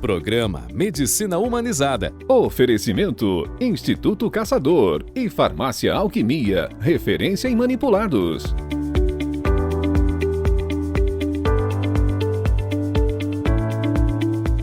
Programa Medicina Humanizada. Oferecimento Instituto Caçador e Farmácia Alquimia, referência em manipulados.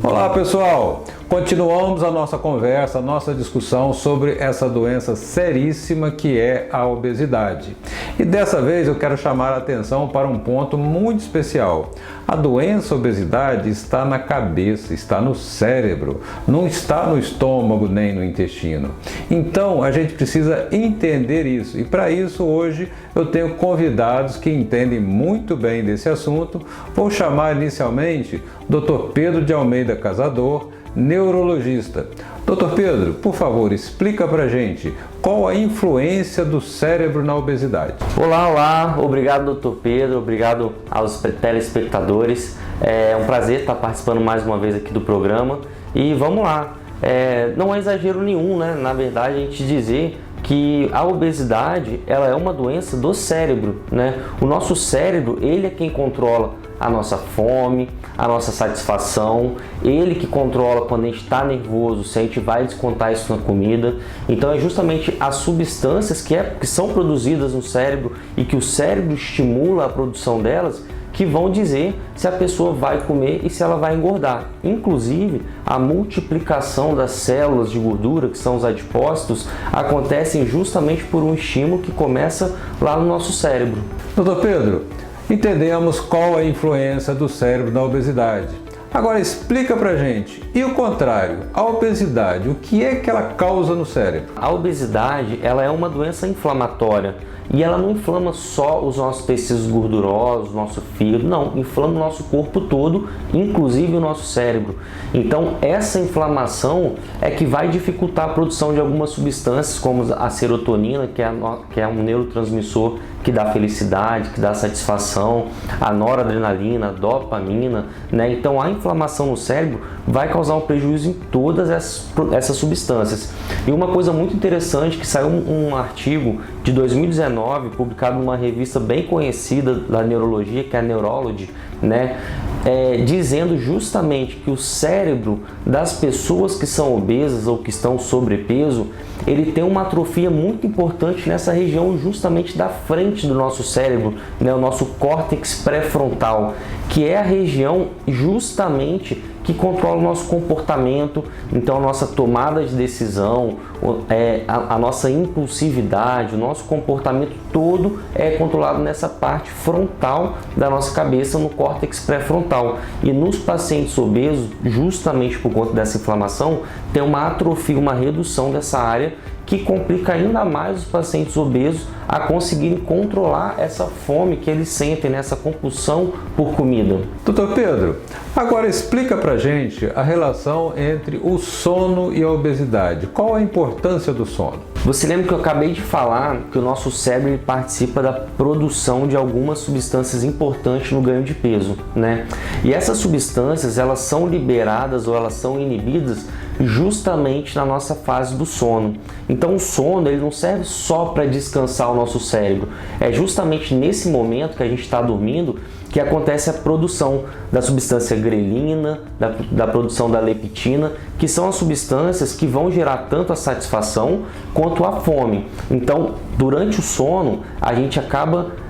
Olá pessoal, continuamos a nossa conversa, a nossa discussão sobre essa doença seríssima que é a obesidade. E dessa vez eu quero chamar a atenção para um ponto muito especial. A doença obesidade está na cabeça, está no cérebro, não está no estômago nem no intestino. Então a gente precisa entender isso e para isso hoje eu tenho convidados que entendem muito bem desse assunto. Vou chamar inicialmente Dr. Pedro de Almeida Casador, neurologista. Dr. Pedro, por favor, explica pra gente qual a influência do cérebro na obesidade. Olá, obrigado Dr. Pedro, obrigado aos telespectadores. É um prazer estar participando mais uma vez aqui do programa e vamos lá. Não é exagero nenhum, né? Na verdade, a gente dizer que a obesidade ela é uma doença do cérebro, né? O nosso cérebro, ele é quem controla a nossa fome, a nossa satisfação, ele que controla quando a gente está nervoso, se a gente vai descontar isso na comida. Então é justamente as substâncias que são produzidas no cérebro e que o cérebro estimula a produção delas que vão dizer se a pessoa vai comer e se ela vai engordar. Inclusive, a multiplicação das células de gordura, que são os adipócitos, acontecem justamente por um estímulo que começa lá no nosso cérebro. Doutor Pedro, entendemos qual a influência do cérebro na obesidade. Agora explica pra gente, e o contrário, a obesidade, o que é que ela causa no cérebro? A obesidade, ela é uma doença inflamatória e ela não inflama só os nossos tecidos gordurosos, nosso fígado, não, inflama o nosso corpo todo, inclusive o nosso cérebro. Então essa inflamação é que vai dificultar a produção de algumas substâncias como a serotonina, que é um neurotransmissor que dá felicidade, que dá satisfação, a noradrenalina, a dopamina, né? Então a inflamação no cérebro vai causar um prejuízo em todas essas substâncias. E uma coisa muito interessante que saiu um artigo de 2019, publicado numa revista bem conhecida da neurologia, que é a Neurology, né? Dizendo justamente que o cérebro das pessoas que são obesas ou que estão sobrepeso, ele tem uma atrofia muito importante nessa região justamente da frente do nosso cérebro, né? O nosso córtex pré-frontal, que é a região justamente que controla o nosso comportamento, então a nossa tomada de decisão, a nossa impulsividade, o nosso comportamento todo é controlado nessa parte frontal da nossa cabeça, no córtex pré-frontal. E nos pacientes obesos, justamente por conta dessa inflamação, tem uma atrofia, uma redução dessa área que complica ainda mais os pacientes obesos a conseguirem controlar essa fome que eles sentem, nessa compulsão por comida. Doutor Pedro, agora explica pra gente a relação entre o sono e a obesidade. Qual a importância do sono? Você lembra que eu acabei de falar que o nosso cérebro participa da produção de algumas substâncias importantes no ganho de peso, né? E essas substâncias, elas são liberadas ou elas são inibidas justamente na nossa fase do sono. Então o sono, ele não serve só para descansar o nosso cérebro, é justamente nesse momento que a gente está dormindo que acontece a produção da substância grelina, da produção da leptina, que são as substâncias que vão gerar tanto a satisfação quanto a fome. Então, durante o sono,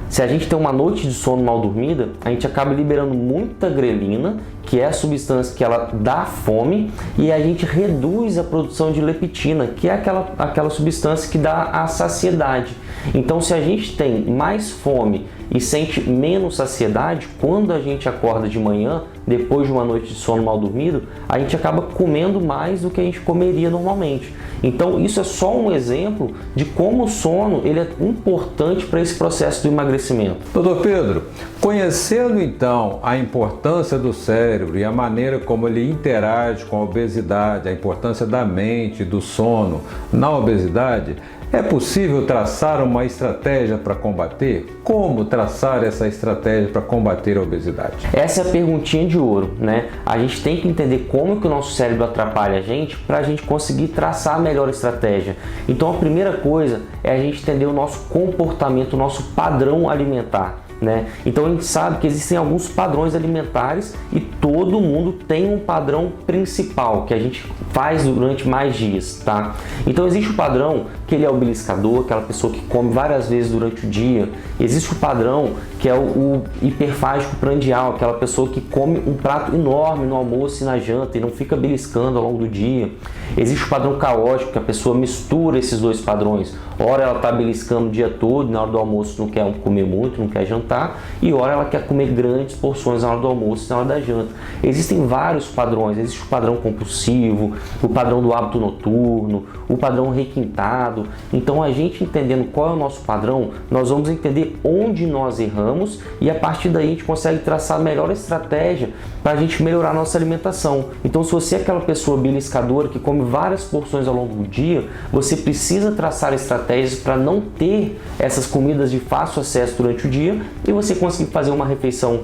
se a gente tem uma noite de sono mal dormida, a gente acaba liberando muita grelina, que é a substância que ela dá fome, e a gente reduz a produção de leptina, que é aquela substância que dá a saciedade. Então, se a gente tem mais fome e sente menos saciedade, quando a gente acorda de manhã, depois de uma noite de sono mal dormido, a gente acaba comendo mais do que a gente comeria normalmente. Então isso é só um exemplo de como o sono ele é importante para esse processo do emagrecimento. Doutor Pedro, conhecendo então a importância do cérebro e a maneira como ele interage com a obesidade, a importância da mente, do sono na obesidade, é possível traçar uma estratégia para combater? Como traçar essa estratégia para combater a obesidade? Essa é a perguntinha de ouro, né? A gente tem que entender como que o nosso cérebro atrapalha a gente para a gente conseguir traçar a melhor estratégia. Então a primeira coisa é a gente entender o nosso comportamento, o nosso padrão alimentar. né? Então a gente sabe que existem alguns padrões alimentares e todo mundo tem um padrão principal que a gente faz durante mais dias, tá? Então existe o padrão que ele é o beliscador, aquela pessoa que come várias vezes durante o dia. Existe o padrão que é o hiperfágico prandial, aquela pessoa que come um prato enorme no almoço e na janta e não fica beliscando ao longo do dia. Existe o padrão caótico, que a pessoa mistura esses dois padrões. Ora ela está beliscando o dia todo, na hora do almoço não quer comer muito, não quer jantar, e ora ela quer comer grandes porções na hora do almoço e na hora da janta. Existem vários padrões, existe o padrão compulsivo, o padrão do hábito noturno, o padrão requintado. Então a gente entendendo qual é o nosso padrão, nós vamos entender onde nós erramos e a partir daí a gente consegue traçar a melhor estratégia para a gente melhorar a nossa alimentação. Então se você é aquela pessoa beliscadora que come várias porções ao longo do dia, você precisa traçar estratégias para não ter essas comidas de fácil acesso durante o dia e você conseguir fazer uma refeição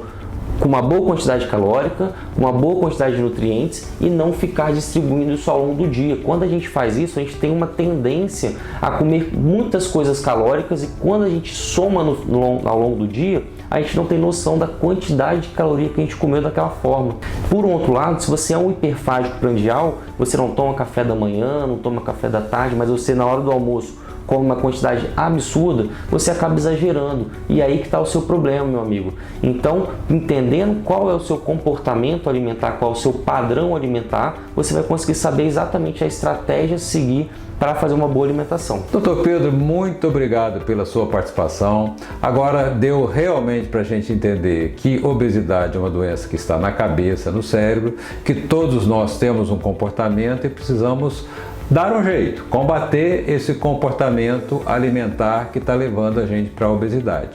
com uma boa quantidade calórica, uma boa quantidade de nutrientes e não ficar distribuindo isso ao longo do dia. Quando a gente faz isso, a gente tem uma tendência a comer muitas coisas calóricas e quando a gente soma ao longo do dia, a gente não tem noção da quantidade de caloria que a gente comeu daquela forma. Por um outro lado, se você é um hiperfágico prandial, você não toma café da manhã, não toma café da tarde, mas você na hora do almoço come uma quantidade absurda, você acaba exagerando. E aí que está o seu problema, meu amigo. Então, entendendo qual é o seu comportamento alimentar, qual é o seu padrão alimentar, você vai conseguir saber exatamente a estratégia a seguir para fazer uma boa alimentação. Doutor Pedro, muito obrigado pela sua participação. Agora deu realmente para a gente entender que obesidade é uma doença que está na cabeça, no cérebro, que todos nós temos um comportamento e precisamos dar um jeito, combater esse comportamento alimentar que está levando a gente para a obesidade.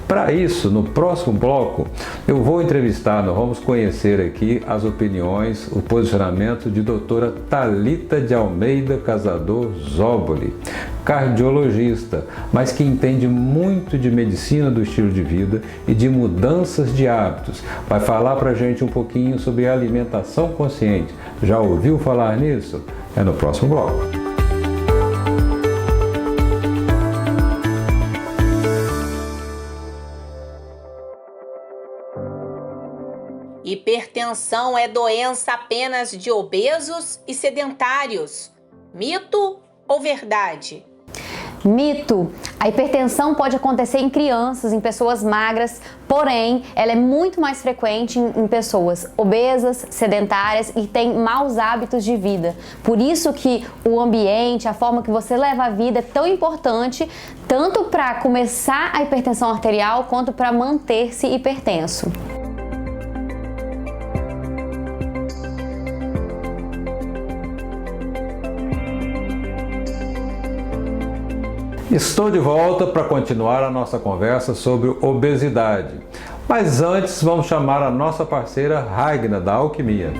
Para isso, no próximo bloco, eu vou entrevistar, nós vamos conhecer aqui as opiniões, o posicionamento de doutora Thalita de Almeida Casador Zóboli, cardiologista, mas que entende muito de medicina do estilo de vida e de mudanças de hábitos. Vai falar para a gente um pouquinho sobre alimentação consciente. Já ouviu falar nisso? É no próximo bloco. Hipertensão é doença apenas de obesos e sedentários. Mito ou verdade? Mito. A hipertensão pode acontecer em crianças, em pessoas magras, porém, ela é muito mais frequente em pessoas obesas, sedentárias e têm maus hábitos de vida. Por isso que o ambiente, a forma que você leva a vida é tão importante, tanto para começar a hipertensão arterial, quanto para manter-se hipertenso. Estou de volta para continuar a nossa conversa sobre obesidade. Mas antes vamos chamar a nossa parceira Ragna da Alquimia.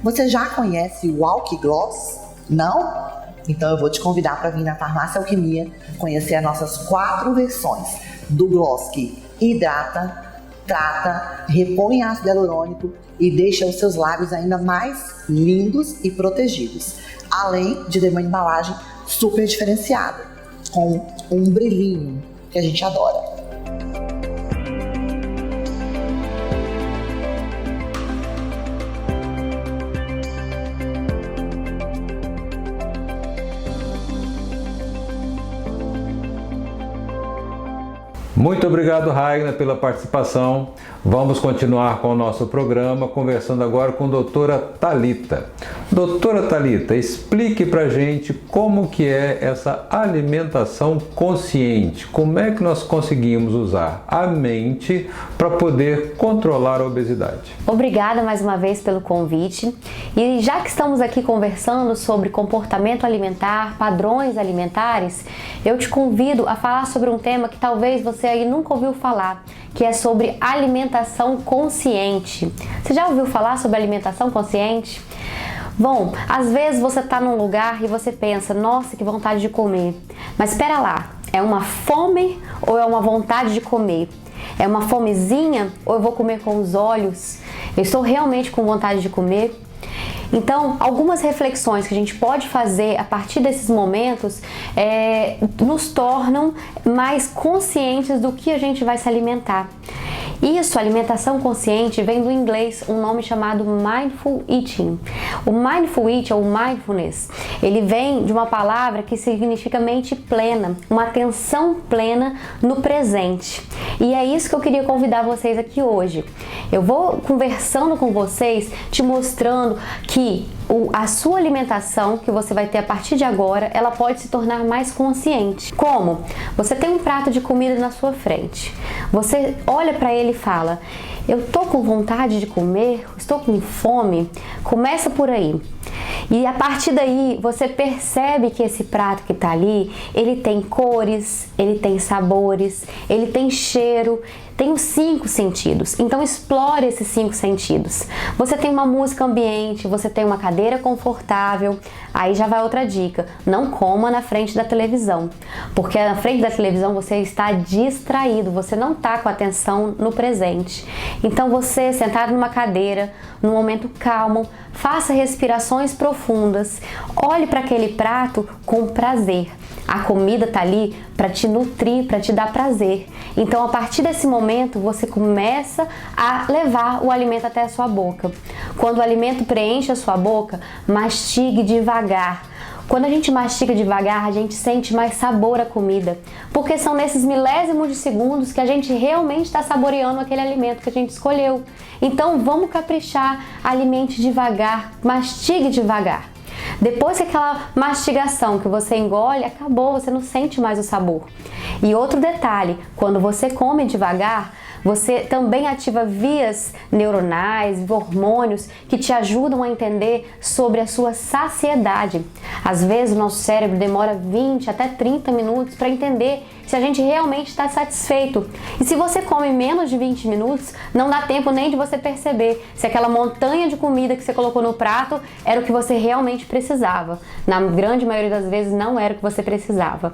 Você já conhece o Alquigloss? Não? Então eu vou te convidar para vir na Farmácia Alquimia conhecer as nossas 4 versões do Gloss que hidrata, trata, repõe ácido hialurônico e deixa os seus lábios ainda mais lindos e protegidos. Além de ter uma embalagem super diferenciada, com um brilhinho que a gente adora. Muito obrigado, Ragna, pela participação. Vamos continuar com o nosso programa, conversando agora com a doutora Thalita. Doutora Thalita, explique pra gente como que é essa alimentação consciente. Como é que nós conseguimos usar a mente para poder controlar a obesidade? Obrigada mais uma vez pelo convite. E já que estamos aqui conversando sobre comportamento alimentar, padrões alimentares, eu te convido a falar sobre um tema que talvez você aí nunca ouviu falar, que é sobre alimentação consciente. Você já ouviu falar sobre alimentação consciente? Bom, às vezes você está num lugar e você pensa, nossa, que vontade de comer. Mas espera lá, é uma fome ou é uma vontade de comer? É uma fomezinha ou eu vou comer com os olhos? Eu estou realmente com vontade de comer? Então, algumas reflexões que a gente pode fazer a partir desses momentos nos tornam mais conscientes do que a gente vai se alimentar. Isso, alimentação consciente, vem do inglês um nome chamado Mindful Eating. O Mindful Eating, ou Mindfulness, ele vem de uma palavra que significa mente plena, uma atenção plena no presente. E é isso que eu queria convidar vocês aqui hoje. Eu vou conversando com vocês, te mostrando que a sua alimentação que você vai ter a partir de agora, ela pode se tornar mais consciente. Como? Você tem um prato de comida na sua frente. Você olha para ele e fala: eu tô com vontade de comer, estou com fome. Começa por aí. E a partir daí você percebe que esse prato que está ali, ele tem cores, ele tem sabores, ele tem cheiro, tem os 5 sentidos. Então explore esses 5 sentidos. Você tem uma música ambiente, você tem uma cadeira confortável. Aí já vai outra dica: não coma na frente da televisão, porque na frente da televisão você está distraído, você não está com atenção no presente. Então você, sentado numa cadeira, num momento calmo, faça respirações profundas, olhe para aquele prato com prazer. A comida está ali para te nutrir, para te dar prazer. Então, a partir desse momento, você começa a levar o alimento até a sua boca. Quando o alimento preenche a sua boca, mastigue devagar. Quando a gente mastiga devagar, a gente sente mais sabor à comida, porque são nesses milésimos de segundos que a gente realmente está saboreando aquele alimento que a gente escolheu. Então, vamos caprichar, alimente devagar, mastigue devagar. Depois que aquela mastigação que você engole acabou, você não sente mais o sabor. E outro detalhe, quando você come devagar, você também ativa vias neuronais, hormônios que te ajudam a entender sobre a sua saciedade. Às vezes o nosso cérebro demora 20 até 30 minutos para entender se a gente realmente está satisfeito. E se você come menos de 20 minutos, não dá tempo nem de você perceber se aquela montanha de comida que você colocou no prato era o que você realmente precisava. Na grande maioria das vezes não era o que você precisava.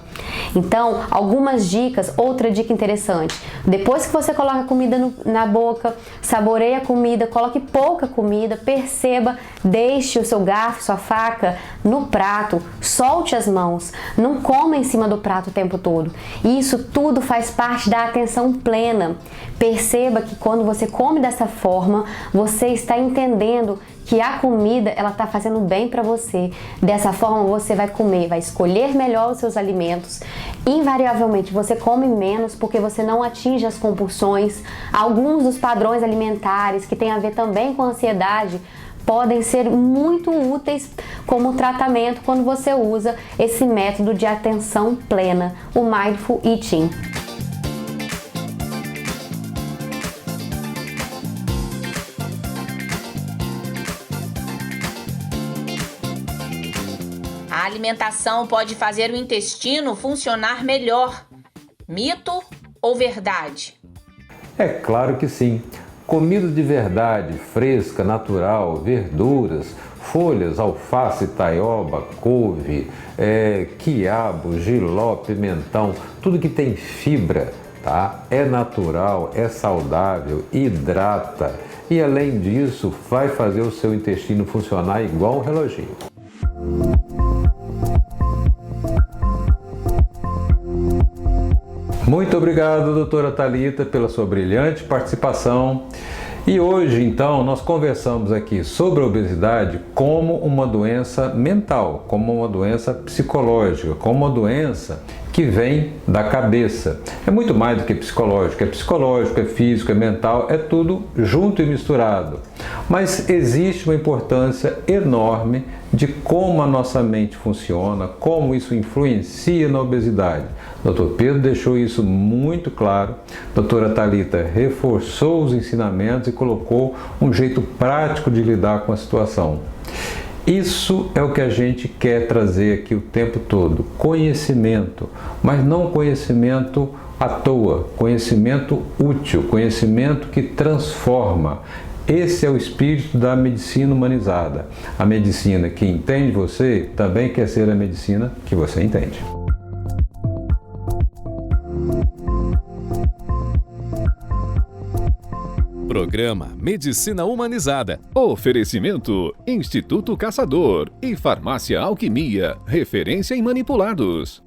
Então, algumas dicas. Outra dica interessante: depois que você coloca a comida na boca, saboreie a comida, coloque pouca comida, perceba, deixe o seu garfo, sua faca no prato, solte as mãos, não coma em cima do prato o tempo todo. Isso tudo faz parte da atenção plena. Perceba que quando você come dessa forma, você está entendendo que a comida ela está fazendo bem para você. Dessa forma você vai comer, vai escolher melhor os seus alimentos. Invariavelmente você come menos porque você não atinge as compulsões. Alguns dos padrões alimentares que tem a ver também com a ansiedade podem ser muito úteis como tratamento quando você usa esse método de atenção plena, o Mindful Eating. A alimentação pode fazer o intestino funcionar melhor. Mito ou verdade? É claro que sim. Comida de verdade, fresca, natural, verduras, folhas, alface, taioba, couve, quiabo, jiló, pimentão, tudo que tem fibra, tá? É natural, é saudável, hidrata e além disso vai fazer o seu intestino funcionar igual um reloginho. Muito obrigado, doutora Thalita, pela sua brilhante participação. E hoje, então, nós conversamos aqui sobre a obesidade como uma doença mental, como uma doença psicológica, como uma doença que vem da cabeça. É muito mais do que psicológico, é físico, é mental, é tudo junto e misturado. Mas existe uma importância enorme de como a nossa mente funciona, como isso influencia na obesidade. Dr. Pedro deixou isso muito claro, doutora Thalita reforçou os ensinamentos e colocou um jeito prático de lidar com a situação. Isso é o que a gente quer trazer aqui o tempo todo, conhecimento, mas não conhecimento à toa, conhecimento útil, conhecimento que transforma. Esse é o espírito da medicina humanizada. A medicina que entende você também quer ser a medicina que você entende. Programa Medicina Humanizada. Oferecimento: Instituto Caçador e Farmácia Alquimia, referência em manipulados.